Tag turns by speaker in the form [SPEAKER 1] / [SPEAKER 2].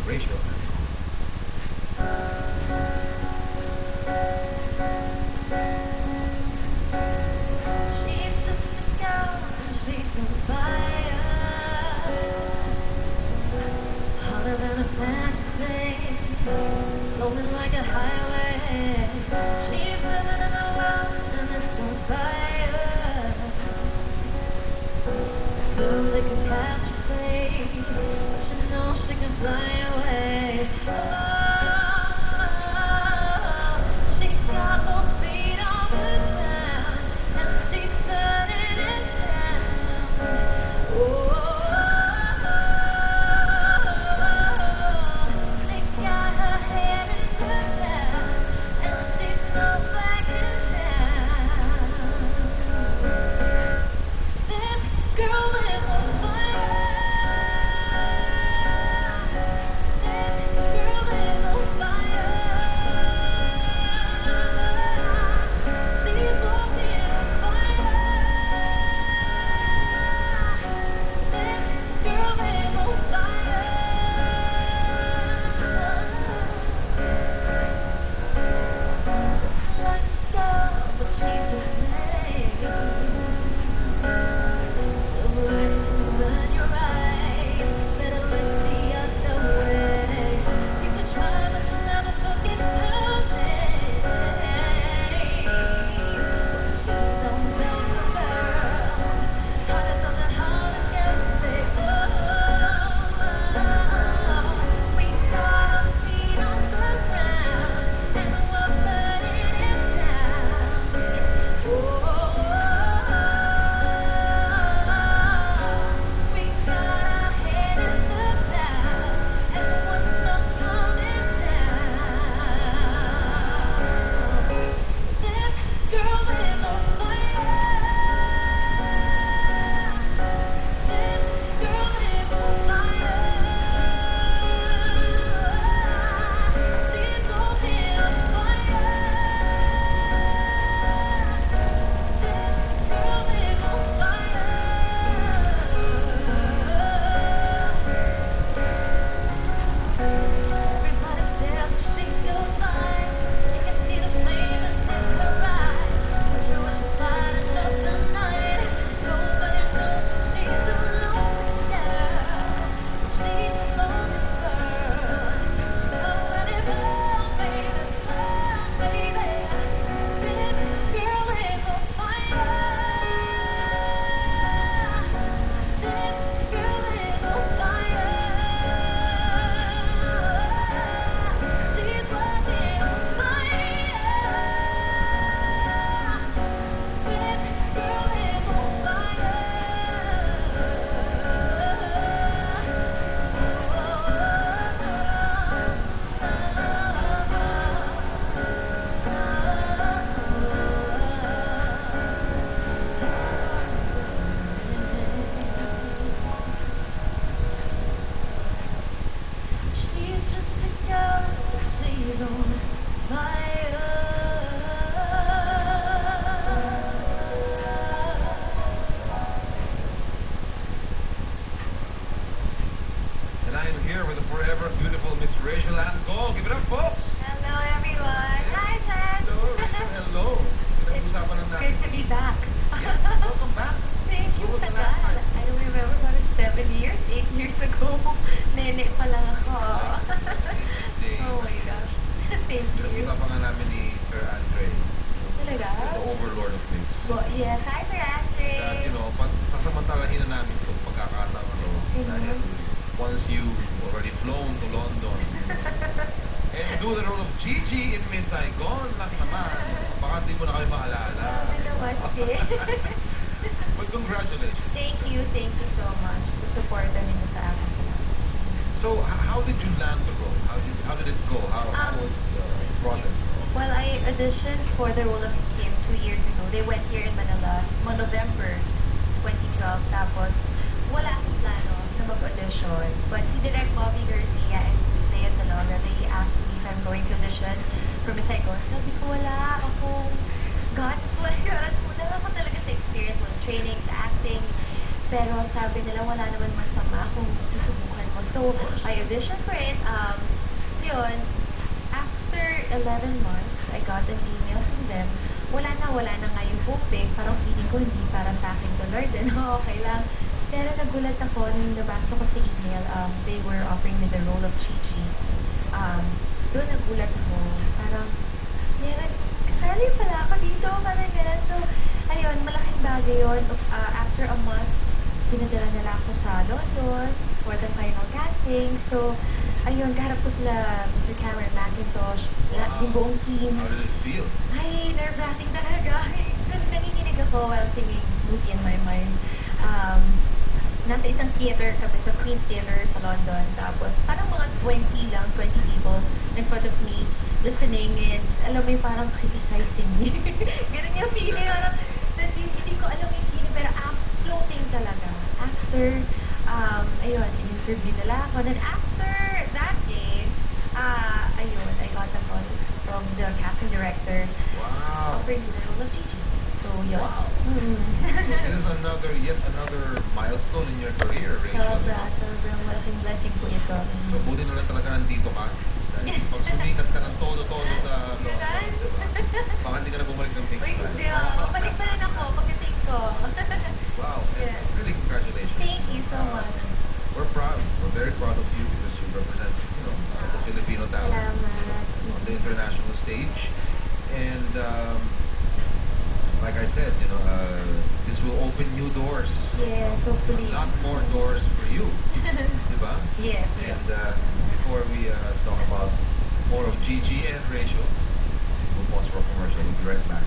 [SPEAKER 1] Rachel.
[SPEAKER 2] Floating like a highway. She's living in a world and it's on fire. Feels like a catch a play, but she knows she can fly away. Oh, she's got both feet on the ground and she's turning it down. Oh.
[SPEAKER 1] forever beautiful Miss Rachel Ann Go. Give it up, folks.
[SPEAKER 2] Hello, everyone. Hi, Ted.
[SPEAKER 1] Hello, Rachel. Hello. Pinag-usapan lang natin.
[SPEAKER 2] Great to be back.
[SPEAKER 1] Yes, welcome back.
[SPEAKER 2] Thank you,
[SPEAKER 1] Welcome
[SPEAKER 2] Tagal.
[SPEAKER 1] back.
[SPEAKER 2] I don't remember about it, 7 years, 8 years ago. Nene pa lang ako. Oh my gosh. Thank you.
[SPEAKER 1] Pinag-usapan nga namin ni Sir Andre.
[SPEAKER 2] Talaga?
[SPEAKER 1] The overlord of things.
[SPEAKER 2] Well, yes. Hi, Sir Andre.
[SPEAKER 1] That, you know, sasamantalahin na namin itong pagkakataon na to. Dahil once you've already flown to London, and do the role of Gigi in Miss Saigon lang naman, baka di mo na kayo maalala. But congratulations.
[SPEAKER 2] Thank you so much for supporting niyo sa akin.
[SPEAKER 1] So, how did you land the role? How did it go? How was the process?
[SPEAKER 2] Well, I auditioned for the role of Kim 2 years ago. They went here in Manila, November 2012. Tapos, wala akong plano na mag-audition. But si Direk Bobby Garcia and Leia Salonga, they asked me if I'm going to audition for Miss Saigon. Sabi ko, wala akong guts. Wala ako talaga sa experience mo, training, sa acting. Pero sabi nila, wala naman masama kung susubukan mo. So, So, I auditioned for it. Yun, after 11 months, I got an email from them. Wala na nga yung hoping. Parang feeling ko hindi para sa akin to Lord. Okay lang. Pero nagulat ako nung nabasa ko sa email. They were offering me the role of Chi-Chi. Doon nagulat ako. Parang, meron, kasali pala ako dito. Parang gano'n. So, ayun, malaking bagay yun. After a month, pinadala nila ako sa London for the final casting. So, ayun, kaharap ko sila, Mr. Cameron Mackintosh, yung buong team.
[SPEAKER 1] How did it feel?
[SPEAKER 2] Ay, nerve-wracking talaga. Kasi nanginginig ako while singing Movie in My Mind. Nasa isang theater kami, sa Queen's Theater sa London. Tapos, parang mga 20 people in front of me listening and alam mo yung parang criticizing me. Ganun yung feeling. Parang, hindi ko alam yung feeling, pero floating talaga. After, ayun, in-interview nila ako. Then after that day, ayun, I got a call from the casting director.
[SPEAKER 1] Wow.
[SPEAKER 2] Offering me the role of Chi-Chi. So, yun.
[SPEAKER 1] Wow. This is yet another milestone in your career, Rachel.
[SPEAKER 2] Sobrang malaking blessing po ito.
[SPEAKER 1] So, buti na lang talaga nandito ka. Dahil pag sumikat ka ng todo-todo sa London, diba? Baka hindi ka na bumalik ng Pink
[SPEAKER 2] Uy,
[SPEAKER 1] Flag.
[SPEAKER 2] hindi Balik pa rin ako pagdating ko.
[SPEAKER 1] Wow.
[SPEAKER 2] Yes.
[SPEAKER 1] Really, congratulations.
[SPEAKER 2] Thank you so much.
[SPEAKER 1] We're proud. We're very proud of you because you represent, the Filipino talent
[SPEAKER 2] Salamat.
[SPEAKER 1] on the international stage. And like I said, this will open new doors.
[SPEAKER 2] Yes, hopefully.
[SPEAKER 1] A lot more doors for you. Diba?
[SPEAKER 2] Yes.
[SPEAKER 1] And before we talk about more of Gigi and Rachel, we'll pause for a commercial. We'll be right back.